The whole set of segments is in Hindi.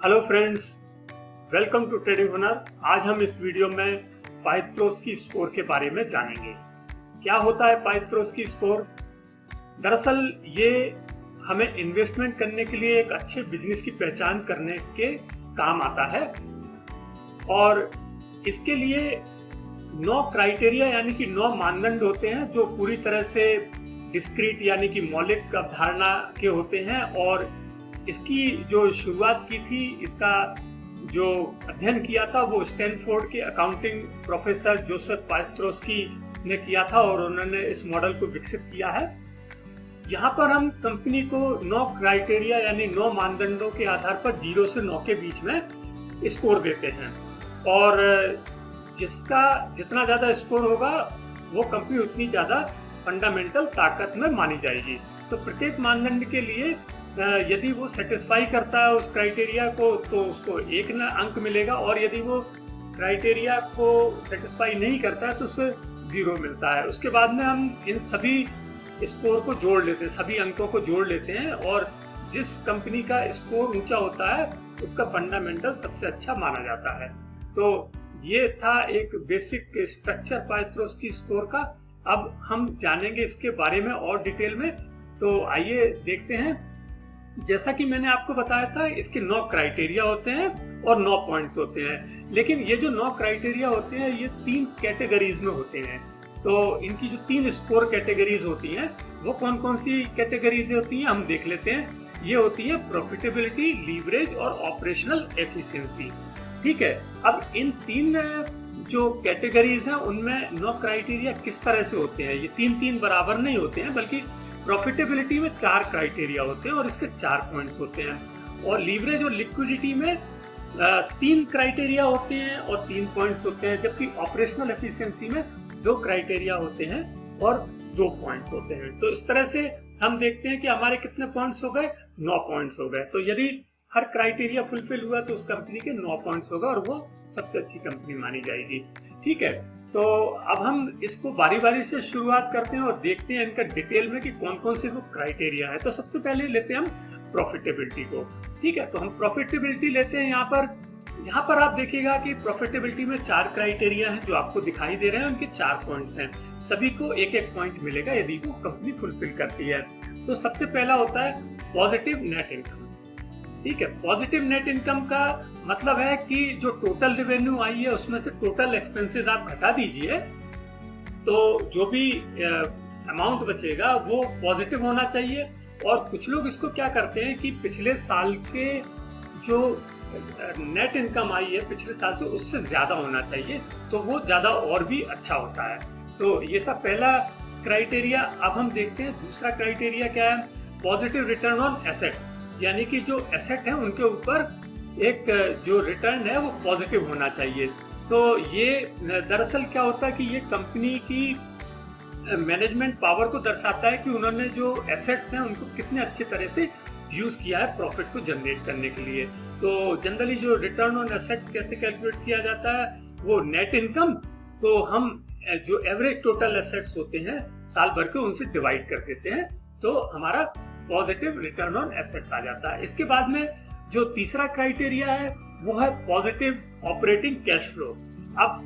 Hello friends, welcome to trading Hunar. आज हम इस वीडियो में पाइथ्रोस्की स्कोर के बारे में जानेंगे। क्या होता है पाइथ्रोस्की स्कोर? दरअसल ये हमें इन्वेस्टमेंट करने के लिए एक अच्छे बिजनेस की पहचान करने के काम आता है और इसके लिए 9 क्राइटेरिया यानी कि 9 मानदंड होते हैं जो पूरी तरह से डिस्क्रीट यानी कि मौलिक अवधारणा के होते हैं। और इसकी जो शुरुआत की थी, इसका जो अध्ययन किया था वो स्टैनफोर्ड के अकाउंटिंग प्रोफेसर जोसेफ पाइथ्रोस्की ने किया था और उन्होंने इस मॉडल को विकसित किया है। यहाँ पर हम कंपनी को 9 क्राइटेरिया यानी 9 मानदंडों के आधार पर 0 से 9 के बीच में स्कोर देते हैं और जिसका जितना ज्यादा स्कोर होगा वो कंपनी उतनी ज्यादा फंडामेंटल ताकत में मानी जाएगी। तो प्रत्येक मानदंड के लिए यदि वो सेटिस्फाई करता है उस क्राइटेरिया को तो उसको 1 अंक मिलेगा और यदि वो क्राइटेरिया को सेटिस्फाई नहीं करता है तो उसे 0 मिलता है। उसके बाद में हम इन सभी स्कोर को जोड़ लेते हैं, सभी अंकों को जोड़ लेते हैं और जिस कंपनी का स्कोर ऊंचा होता है उसका फंडामेंटल सबसे अच्छा माना जाता है। तो ये था एक बेसिक स्ट्रक्चर पाइथ्रोस्की स्कोर का। अब हम जानेंगे इसके बारे में और डिटेल में। तो आइए देखते हैं। जैसा कि मैंने आपको बताया था, इसके 9 क्राइटेरिया होते हैं और 9 पॉइंट्स होते हैं। लेकिन ये जो 9 क्राइटेरिया होते हैं ये 3 कैटेगरीज में होते हैं। तो इनकी जो 3 स्कोर कैटेगरीज होती हैं वो कौन कौन सी कैटेगरीज होती हैं हम देख लेते हैं। ये होती है प्रॉफिटेबिलिटी, लीवरेज और ऑपरेशनल एफिशिएंसी। ठीक है, अब इन 3 जो कैटेगरीज हैं उनमें 9 क्राइटेरिया किस तरह से होते हैं। ये 3 बराबर नहीं होते हैं, बल्कि प्रॉफिटेबिलिटी में 4 क्राइटेरिया होते हैं और इसके 4 पॉइंट्स होते हैं। और लीवरेज और लिक्विडिटी में 3 क्राइटेरिया होते हैं और 3 पॉइंट्स होते हैं, जबकि ऑपरेशनल एफिशिएंसी में 2 क्राइटेरिया होते हैं और 2 पॉइंट्स होते हैं। तो इस तरह से हम देखते हैं कि हमारे कितने पॉइंट्स हो गए, 9 पॉइंट्स हो गए। तो यदि हर क्राइटेरिया फुलफिल हुआ तो उस कंपनी के 9 पॉइंट्स होगा और वो सबसे अच्छी कंपनी मानी जाएगी। ठीक है, तो अब हम इसको बारी बारी से शुरुआत करते हैं और देखते हैं इनका डिटेल में कि कौन कौन से वो क्राइटेरिया है। तो सबसे पहले लेते हैं हम प्रॉफिटेबिलिटी को। ठीक है, तो हम प्रॉफिटेबिलिटी लेते हैं। यहाँ पर आप देखिएगा कि प्रॉफिटेबिलिटी में 4 क्राइटेरिया हैं जो आपको दिखाई दे रहे हैं। उनके 4 पॉइंट्स हैं, सभी को 1-1 पॉइंट मिलेगा यदि वो कंपनी फुलफिल करती है। तो सबसे पहला होता है पॉजिटिव नेट इनकम। ठीक है, पॉजिटिव नेट इनकम का मतलब है कि जो टोटल रेवेन्यू आई है उसमें से टोटल एक्सपेंसेस आप घटा दीजिए तो जो भी अमाउंट बचेगा वो पॉजिटिव होना चाहिए। और कुछ लोग इसको क्या करते हैं कि पिछले साल के जो नेट इनकम आई है पिछले साल से उससे ज्यादा होना चाहिए, तो वो ज्यादा और भी अच्छा होता है। तो ये था पहला क्राइटेरिया। अब हम देखते हैं दूसरा क्राइटेरिया क्या है। पॉजिटिव रिटर्न ऑन एसेट, यानी कि जो एसेट है उनके ऊपर एक जो रिटर्न है वो पॉजिटिव होना चाहिए। तो ये दरअसल क्या होता है कि ये कंपनी की मैनेजमेंट पावर को दर्शाता है कि उन्होंने जो एसेट्स हैं उनको कितने अच्छे तरह से यूज किया है प्रॉफिट को जनरेट करने के लिए। तो जनरली जो रिटर्न ऑन एसेट्स कैसे कैलकुलेट किया जाता है, वो नेट इनकम तो हम जो एवरेज टोटल एसेट्स होते हैं साल भर के उनसे डिवाइड कर देते हैं, तो हमारा पॉजिटिव रिटर्न ऑन एसेट्स आ जाता है। इसके बाद में जो तीसरा क्राइटेरिया है वो है पॉजिटिव ऑपरेटिंग कैश फ्लो। अब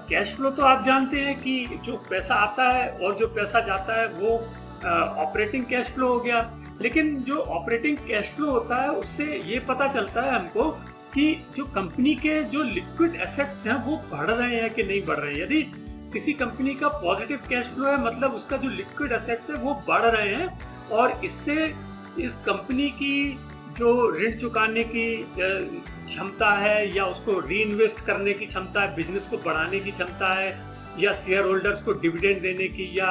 कैश फ्लो तो आप जानते हैं कि जो पैसा आता है और जो पैसा जाता है वो ऑपरेटिंग कैश फ्लो हो गया। लेकिन जो ऑपरेटिंग कैश फ्लो होता है उससे ये पता चलता है हमको कि जो कंपनी के जो लिक्विड एसेट्स हैं वो बढ़ रहे हैं कि नहीं बढ़ रहे हैं। यदि किसी कंपनी का पॉजिटिव कैश फ्लो है मतलब उसका जो लिक्विड एसेट्स है वो बढ़ रहे हैं और इससे इस कंपनी की जो ऋण चुकाने की क्षमता है या उसको री इन्वेस्ट करने की क्षमता है, बिजनेस को बढ़ाने की क्षमता है, या शेयर होल्डर्स को डिविडेंड देने की, या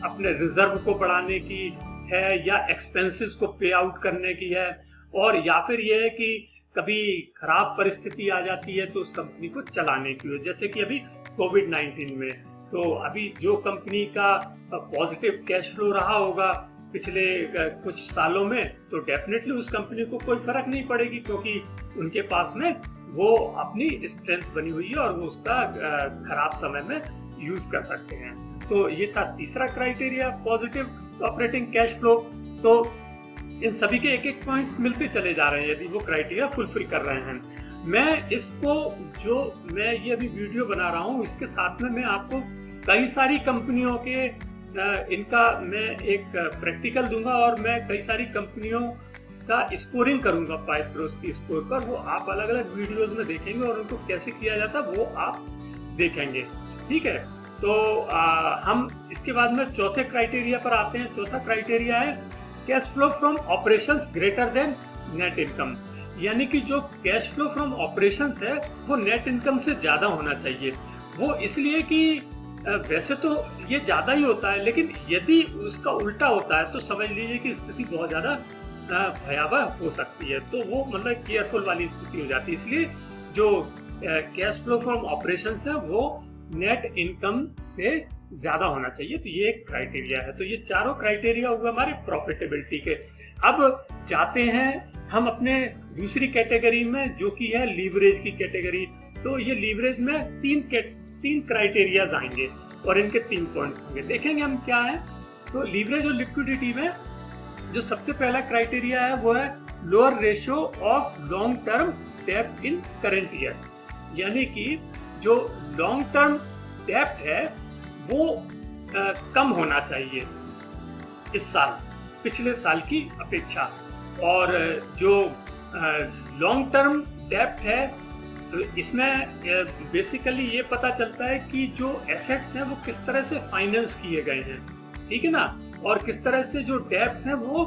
अपने रिजर्व को बढ़ाने की है, या एक्सपेंसेस को पे आउट करने की है, और या फिर यह है कि कभी खराब परिस्थिति आ जाती है तो उस कंपनी को चलाने की हो, जैसे कि अभी कोविड-19 में। तो अभी जो कंपनी का पॉजिटिव कैश फ्लो रहा होगा पिछले कुछ सालों में, तो डेफिनेटली उस कंपनी को कोई फर्क नहीं पड़ेगी क्योंकि उनके पास में वो अपनी स्ट्रेंथ बनी हुई है और वो उसका खराब समय में यूज कर सकते हैं। तो ये था तीसरा criteria, positive operating cash flow. तो इन सभी के एक पॉइंट्स मिलते चले जा रहे हैं यदि वो क्राइटेरिया फुलफिल कर रहे हैं। मैं इसको जो मैं ये अभी वीडियो बना रहा हूँ इसके साथ में मैं आपको कई सारी कंपनियों के इनका मैं एक प्रैक्टिकल दूंगा और मैं कई सारी कंपनियों का स्कोरिंग करूंगा पाइथ्रोस की स्कोर पर। वो आप अलग अलग वीडियोस में देखेंगे और उनको कैसे किया जाता है वो आप देखेंगे। ठीक है, तो हम इसके बाद में चौथे क्राइटेरिया पर आते हैं। चौथा क्राइटेरिया है cash flow from operations greater than net income, यानी कि जो कैश फ्लो फ्रॉम ऑपरेशंस है वो नेट इनकम से ज्यादा होना चाहिए। वो इसलिए कि वैसे तो ये ज्यादा ही होता है, लेकिन यदि उसका उल्टा होता है तो समझ लीजिए कि स्थिति बहुत ज्यादा भयावह हो सकती है। तो वो मतलब केयरफुल वाली स्थिति हो जाती है। इसलिए जो कैश फ्लो फ्रॉम ऑपरेशंस है वो नेट इनकम से ज्यादा होना चाहिए। तो ये एक क्राइटेरिया है। तो ये चारों क्राइटेरिया हुए हमारे प्रॉफिटेबिलिटी के। अब जाते हैं हम अपने दूसरी कैटेगरी में जो कि है लीवरेज की कैटेगरी। तो ये लीवरेज में तीन क्राइटेरियाज आएंगे और इनके 3 पॉइंट्स होंगे। देखेंगे हम क्या है। तो लीवरेज और लिक्विडिटी में जो सबसे पहला क्राइटेरिया है वो है lower ratio of long term डेब्ट इन करंट ईयर, यानी कि जो लॉन्ग टर्म डेब्ट है वो कम होना चाहिए इस साल पिछले साल की अपेक्षा। और जो लॉन्ग टर्म डेब्ट है इसमें बेसिकली ये पता चलता है कि जो एसेट्स हैं वो किस तरह से फाइनेंस किए गए हैं, ठीक है ना, और किस तरह से जो डेब्ट्स हैं वो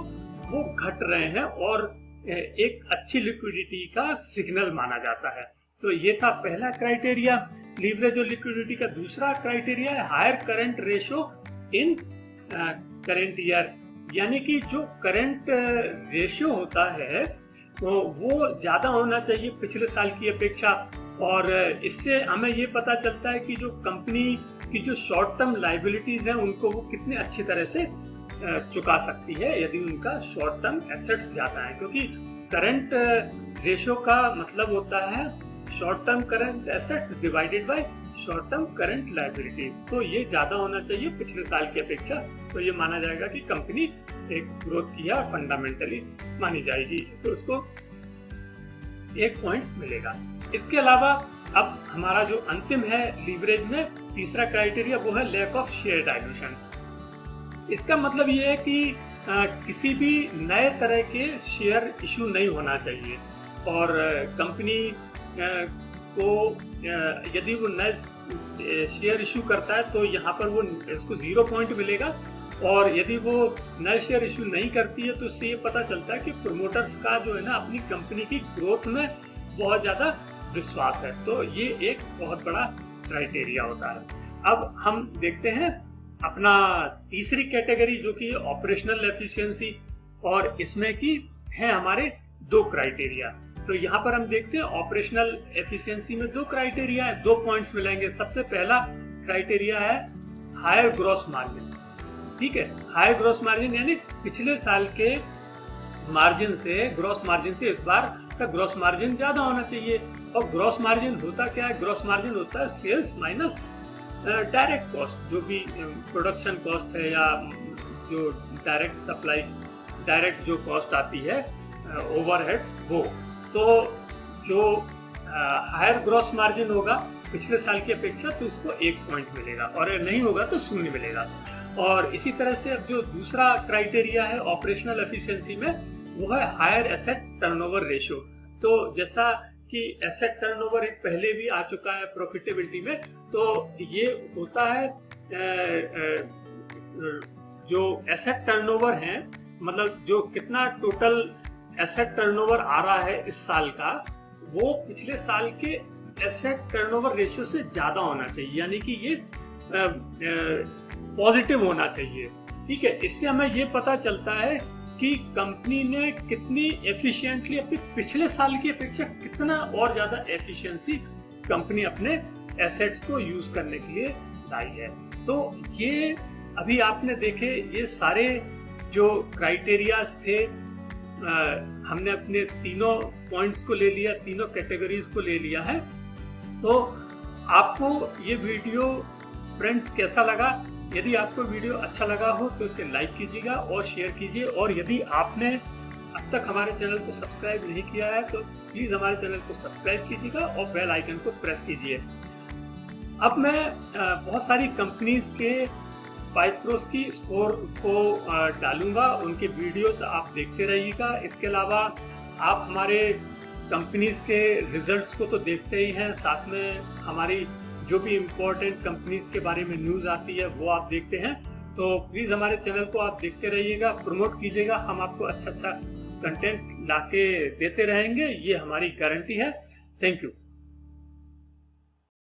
घट रहे हैं और एक अच्छी लिक्विडिटी का सिग्नल माना जाता है। तो ये था पहला क्राइटेरिया लीवरेज और लिक्विडिटी का। दूसरा क्राइटेरिया है higher current ratio in current year, यानी कि जो करंट रेशियो होता है वो ज्यादा होना चाहिए पिछले साल की अपेक्षा। और इससे हमें ये पता चलता है कि जो कंपनी की जो शॉर्ट टर्म लायबिलिटीज हैं उनको वो कितने अच्छी तरह से चुका सकती है यदि उनका शॉर्ट टर्म एसेट्स ज्यादा है, क्योंकि करंट रेशियो का मतलब होता है short term current assets divided by short term current liabilities. तो ये ज्यादा होना चाहिए पिछले साल की अपेक्षा। तो ये माना जाएगा कि कंपनी एक ग्रोथ किया और फंडामेंटली मानी जाएगी, तो उसको 1 पॉइंट मिलेगा। इसके अलावा अब हमारा जो अंतिम है लीवरेज में तीसरा क्राइटेरिया वो है लैक ऑफ शेयर डाइल्यूशन। इसका मतलब ये है कि किसी भी नए तरह के शेयर इशू नहीं होना चाहिए और कंपनी को यदि वो नए शेयर इशू करता है तो यहाँ पर वो इसको 0 पॉइंट मिलेगा। और यदि वो नए शेयर इशू नहीं करती है तो इससे ये पता चलता है कि प्रोमोटर्स का जो है ना अपनी कंपनी की ग्रोथ में बहुत ज्यादा विश्वास है। तो ये एक बहुत बड़ा क्राइटेरिया होता है। अब हम देखते हैं अपना तीसरी कैटेगरी जो कि ऑपरेशनल एफिशिएंसी, और इसमें की है हमारे 2 क्राइटेरिया। तो यहाँ पर हम देखते हैं ऑपरेशनल एफिशिएंसी में 2 क्राइटेरिया है, 2 पॉइंट्स मिलेंगे। सबसे पहला क्राइटेरिया है हायर ग्रॉस मार्जिन। ठीक है, हायर ग्रॉस मार्जिन यानी पिछले साल के मार्जिन से ग्रॉस मार्जिन से इस बार का ग्रॉस मार्जिन ज्यादा होना चाहिए। और ग्रॉस मार्जिन होता क्या है? ग्रॉस मार्जिन होता है सेल्स माइनस डायरेक्ट कॉस्ट, जो भी प्रोडक्शन कॉस्ट है या जो डायरेक्ट सप्लाई डायरेक्ट जो कॉस्ट आती है ओवरहेड्स वो। तो जो हायर ग्रॉस मार्जिन होगा पिछले साल की अपेक्षा तो उसको 1 पॉइंट मिलेगा और नहीं होगा तो 0 मिलेगा। और इसी तरह से अब जो दूसरा क्राइटेरिया है ऑपरेशनल एफिशिएंसी में वो है हायर एसेट टर्नओवर रेशियो। तो जैसा कि एसेट टर्नओवर एक पहले भी आ चुका है प्रॉफिटेबिलिटी में, तो ये होता है जो एसेट टर्नओवर है, मतलब जो कितना टोटल एसेट टर्नओवर आ रहा है इस साल का वो पिछले साल के एसेट टर्नओवर रेशियो से ज्यादा होना चाहिए, यानी कि ये पॉजिटिव होना चाहिए। ठीक है, इससे हमें ये पता चलता है कि कंपनी ने कितनी एफिशिएंटली अपने पिछले साल की अपेक्षा कितना और ज्यादा एफिशिएंसी कंपनी अपने एसेट्स को यूज करने के लिए लाई है। तो ये अभी आपने देखे ये सारे जो क्राइटेरियाज थे, हमने अपने तीनों पॉइंट्स को ले लिया, तीनों कैटेगरीज को ले लिया है। तो आपको ये वीडियो फ्रेंड्स कैसा लगा? यदि आपको वीडियो अच्छा लगा हो तो इसे लाइक कीजिएगा और शेयर कीजिए। और यदि आपने अब तक हमारे चैनल को सब्सक्राइब नहीं किया है तो प्लीज हमारे चैनल को सब्सक्राइब कीजिएगा और बेल आइकन को प्रेस कीजिए। अब मैं बहुत सारी कंपनीज के पाइत्रोस्की स्कोर को डालूंगा, उनके वीडियोस आप देखते रहिएगा। इसके अलावा आप हमारे कंपनीज के रिजल्ट्स को तो देखते ही हैं, साथ में हमारी जो भी इम्पोर्टेंट कंपनीज के बारे में न्यूज़ आती है वो आप देखते हैं। तो प्लीज़ हमारे चैनल को आप देखते रहिएगा, प्रमोट कीजिएगा, हम आपको अच्छा कंटेंट लाके देते रहेंगे, ये हमारी गारंटी है। Thank you.